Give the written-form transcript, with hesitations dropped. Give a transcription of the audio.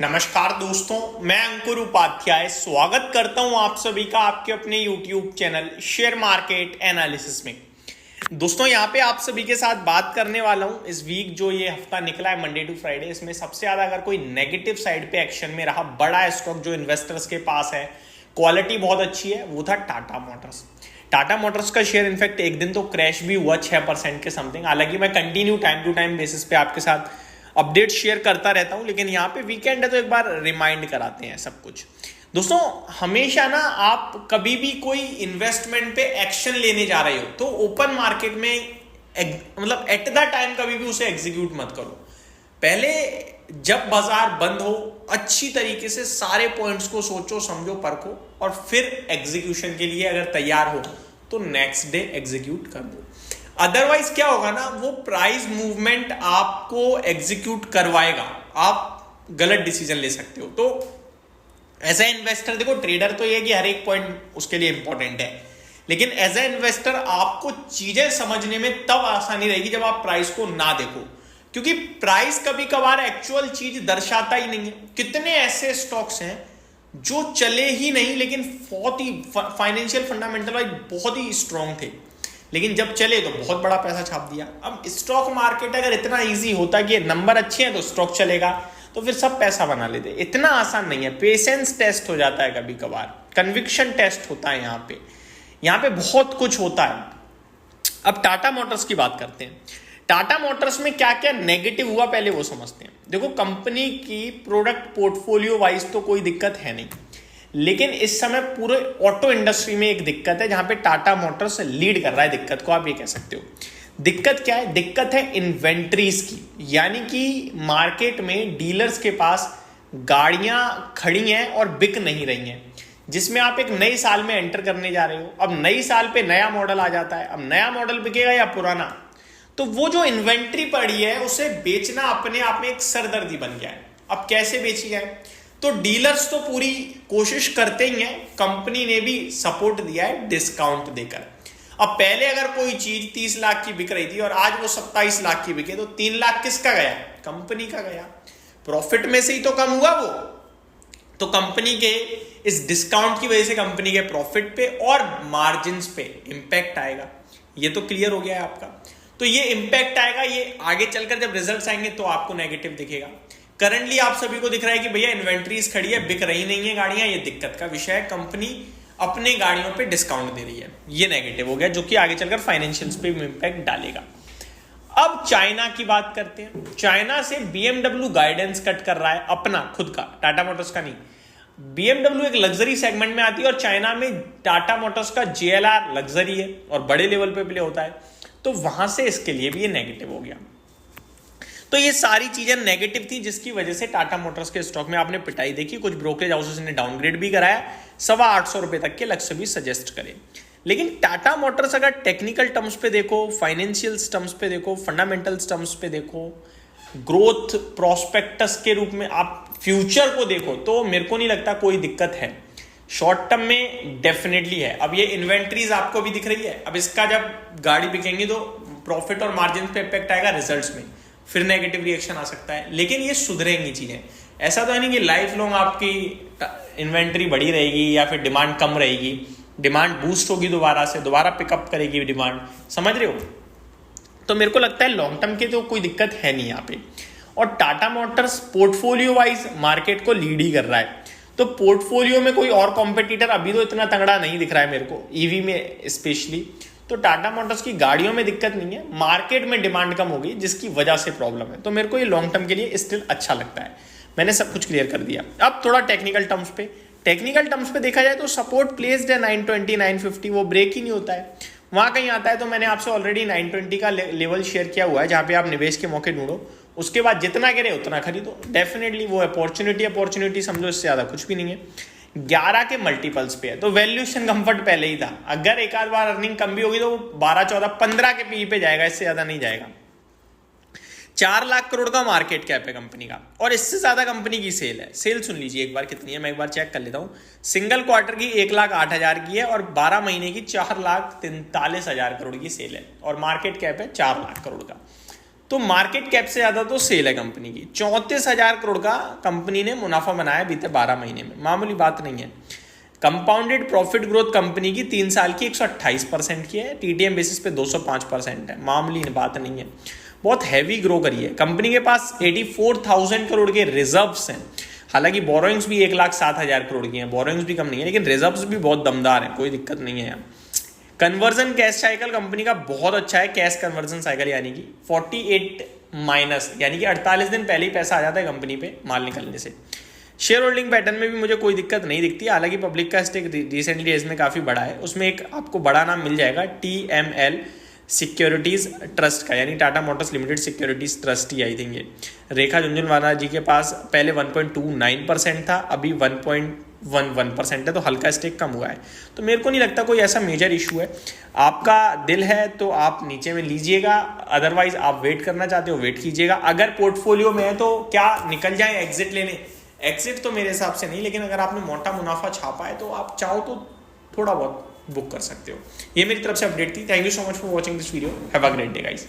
नमस्कार दोस्तों, मैं अंकुर उपाध्याय स्वागत करता हूं आप सभी का आपके अपने YouTube channel share market analysis में। दोस्तों यहां पे आप सभी के साथ बात करने वाला हूं इस वीक जो ये हफ्ता निकला है मंडे टू फ्राइडे, इसमें सबसे ज्यादा अगर कोई नेगेटिव साइड पे एक्शन में रहा बड़ा स्टॉक जो इन्वेस्टर्स के पास है, क्वालिटी बहुत अच्छी है, वो था टाटा मोटर्स। टाटा मोटर्स का शेयर इनफैक्ट एक दिन तो क्रैश भी हुआ 6% के समथिंग। हालांकि मैं continue time to time basis पे आपके साथ अपडेट शेयर करता रहता हूं, लेकिन यहाँ पे वीकेंड है तो एक बार रिमाइंड कराते हैं सब कुछ। दोस्तों हमेशा ना आप कभी भी कोई इन्वेस्टमेंट पे एक्शन लेने जा रहे हो तो ओपन मार्केट में मतलब एट द टाइम कभी भी उसे एग्जीक्यूट मत करो। पहले जब बाजार बंद हो अच्छी तरीके से सारे पॉइंट्स को सोचो, समझो, परखो और फिर एग्जीक्यूशन के लिए अगर तैयार हो तो नेक्स्ट डे एग्जीक्यूट कर दो। अदरवाइज क्या होगा ना, वो प्राइस मूवमेंट आपको एग्जीक्यूट करवाएगा, आप गलत डिसीजन ले सकते हो। तो एज ए इन्वेस्टर देखो, ट्रेडर तो ये है कि हर एक पॉइंट उसके लिए इंपॉर्टेंट है, लेकिन एज ए इन्वेस्टर आपको चीजें समझने में तब आसानी रहेगी जब आप प्राइस को ना देखो, क्योंकि प्राइस कभी कभार एक्चुअल चीज दर्शाता ही नहीं है। कितने ऐसे स्टॉक्स हैं जो चले ही नहीं लेकिन बहुत ही फाइनेंशियल फंडामेंटल वाइज बहुत ही स्ट्रांग थे, लेकिन जब चले तो बहुत बड़ा पैसा छाप दिया। अब स्टॉक मार्केट अगर इतना इजी होता कि नंबर अच्छे हैं तो स्टॉक चलेगा तो फिर सब पैसा बना लेते। इतना आसान नहीं है, पेशेंस टेस्ट हो जाता है कभी कभार, कन्विक्शन टेस्ट होता है। यहाँ पे बहुत कुछ होता है। अब टाटा मोटर्स की बात करते हैं। टाटा मोटर्स में क्या क्या नेगेटिव हुआ पहले वो समझते हैं। देखो, कंपनी की प्रोडक्ट पोर्टफोलियो वाइज तो कोई दिक्कत है नहीं, लेकिन इस समय पूरे ऑटो इंडस्ट्री में एक दिक्कत है जहां पे टाटा मोटर्स लीड कर रहा है। दिक्कत को आप ये कह सकते हो। दिक्कत क्या है? दिक्कत है इन्वेंट्रीज की, यानी कि मार्केट में डीलर्स के पास गाड़ियां खड़ी हैं और बिक नहीं रही हैं। जिसमें आप एक नए साल में एंटर करने जा रहे हो, अब नई साल पे नया मॉडल आ जाता है, अब नया मॉडल बिकेगा या पुराना, तो वो जो इन्वेंट्री पड़ी है उसे बेचना अपने आप में एक सरदर्दी बन गया है। अब कैसे बेची जाए? तो डीलर्स तो पूरी कोशिश करते ही हैं, कंपनी ने भी सपोर्ट दिया है डिस्काउंट देकर। अब पहले अगर कोई चीज 30 लाख की बिक रही थी और आज वो 27 लाख की बिके तो 3 लाख किसका गया? कंपनी का गया। प्रॉफिट में से ही तो कम हुआ वो। तो कंपनी के इस डिस्काउंट की वजह से कंपनी के प्रॉफिट पे और मार्जिन्स पे इंपैक्ट आएगा। ये तो क्लियर हो गया है आपका। तो ये इंपैक्ट आएगा, ये आगे चलकर जब रिजल्ट्स आएंगे तो आपको नेगेटिव दिखेगा। करंटली आप सभी को दिख रहा है कि भैया इन्वेंट्रीज खड़ी है, बिक रही नहीं है गाड़ियां, ये दिक्कत का विषय है। कंपनी अपने गाड़ियों पे डिस्काउंट दे रही है, ये नेगेटिव हो गया, जो कि आगे चलकर फाइनेंशियल्स पे इंपैक्ट डालेगा। अब चाइना की बात करते हैं। चाइना से BMW गाइडेंस कट कर रहा है अपना खुद का, टाटा मोटर्स का नहीं। BMW एक लग्जरी सेगमेंट में आती है और चाइना में टाटा मोटर्स का JLR लग्जरी है और बड़े लेवल पे प्ले होता है, तो वहां से इसके लिए भी ये नेगेटिव हो गया। तो ये सारी चीजें नेगेटिव थी जिसकी वजह से टाटा मोटर्स के स्टॉक में आपने पिटाई देखी। कुछ ब्रोकरेज हाउसेस ने डाउनग्रेड भी कराया, 825 रुपए तक के लक्ष्य भी सजेस्ट करे। लेकिन टाटा मोटर्स अगर टेक्निकल टर्म्स पे देखो, फाइनेंशियल टर्म्स पे देखो, फंडामेंटल टर्म्स पे देखो, ग्रोथ प्रोस्पेक्टस के रूप में आप फ्यूचर को देखो, तो मेरे को नहीं लगता कोई दिक्कत है। शॉर्ट टर्म में डेफिनेटली है। अब ये इन्वेंट्रीज आपको भी दिख रही है, अब इसका जब गाड़ी बिकेंगी तो प्रॉफिट और मार्जिन पे इम्पैक्ट आएगा, रिजल्ट्स में फिर नेगेटिव रिएक्शन आ सकता है, लेकिन ये सुधरेंगी चीजें। ऐसा तो है नहीं कि लाइफ लॉन्ग आपकी इन्वेंट्री बढ़ी रहेगी या फिर डिमांड कम रहेगी। डिमांड बूस्ट होगी, दोबारा पिकअप करेगी डिमांड, समझ रहे हो? तो मेरे को लगता है लॉन्ग टर्म की तो कोई दिक्कत है नहीं यहाँ पे। और Tata Motors portfolio wise market को लीड ही कर रहा है, तो पोर्टफोलियो में कोई और कॉम्पिटिटर अभी तो इतना तगड़ा नहीं दिख रहा है मेरे को, ईवी में स्पेशली। तो टाटा मोटर्स की गाड़ियों में दिक्कत नहीं है, मार्केट में डिमांड कम हो गई जिसकी वजह से प्रॉब्लम है। तो मेरे को ये लॉन्ग टर्म के लिए स्टिल अच्छा लगता है। मैंने सब कुछ क्लियर कर दिया। अब थोड़ा टेक्निकल टर्म्स पे देखा जाए तो सपोर्ट प्लेस्ड है 920 950, वो ब्रेक ही नहीं होता है, वहां कहीं आता है। तो मैंने आपसे ऑलरेडी 920 का लेवल शेयर किया हुआ है जहां पे आप निवेश के मौके ढूंढो, उसके बाद जितना गिरे उतना खरीदो। डेफिनेटली वो अपॉर्चुनिटी समझो, इससे ज्यादा कुछ भी नहीं है। 11 के मल्टीपल्स पे है तो वैल्यूएशन कंफर्ट पहले ही था। अगर एक आध बार अर्निंग कम भी होगी तो 12 14 15 के पी पे जाएगा, इससे ज्यादा नहीं जाएगा। 4 लाख करोड़ का मार्केट कैप है कंपनी का, और इससे ज्यादा कंपनी की सेल है। सेल सुन लीजिए एक बार कितनी है, मैं एक बार चेक कर लेता हूं। सिंगल क्वार्टर की 1,08,000 की है और 12 महीने की 4,43,000 करोड़ की सेल है, और मार्केट कैप है 4 लाख करोड़ का। तो मार्केट कैप से ज़्यादा तो सेल है कंपनी की। 34,000 करोड़ का कंपनी ने मुनाफा बनाया बीते 12 महीने में, मामूली बात नहीं है। कंपाउंडेड प्रॉफिट ग्रोथ कंपनी की 3 साल की 128% की है, टीटीएम बेसिस पे 205% है, मामूली बात नहीं है। बहुत हैवी ग्रो करी है कंपनी के पास। 84,000 करोड़ के रिजर्व्स हैं। हालांकि बोरोइंग्स भी 1,07,000 करोड़ की हैं, बोरोइंग्स भी कम नहीं है, लेकिन रिजर्व्स भी बहुत दमदार हैं, कोई दिक्कत नहीं है यहाँ। कन्वर्जन कैश साइकिल कंपनी का बहुत अच्छा है, कैश कन्वर्जन साइकिल यानी कि 48 माइनस, यानी कि 48 दिन पहले ही पैसा आ जाता है कंपनी पे माल निकलने से। शेयर होल्डिंग पैटर्न में भी मुझे कोई दिक्कत नहीं दिखती। हालांकि पब्लिक का स्टेक रिसेंटली इसमें काफ़ी बड़ा है, उसमें एक आपको बड़ा नाम मिल जाएगा TML सिक्योरिटीज ट्रस्ट का, यानी Tata Motors limited securities trust he I think ये। रेखा झुनझुनवाला जी के पास पहले 1.29% था, अभी 1.11% है, तो हल्का स्टेक कम हुआ है। तो मेरे को नहीं लगता कोई ऐसा मेजर इशू है। आपका दिल है तो आप नीचे में लीजिएगा, अदरवाइज आप वेट करना चाहते हो वेट कीजिएगा। अगर पोर्टफोलियो में है तो क्या निकल जाए एग्जिट लेने? एग्जिट तो मेरे हिसाब से नहीं, लेकिन अगर आपने मोटा मुनाफा छापा है तो आप चाहो तो थोड़ा बहुत बुक कर सकते हो। ये मेरी तरफ से अपडेट थी। Thank you so much for watching this video. Have a great day guys.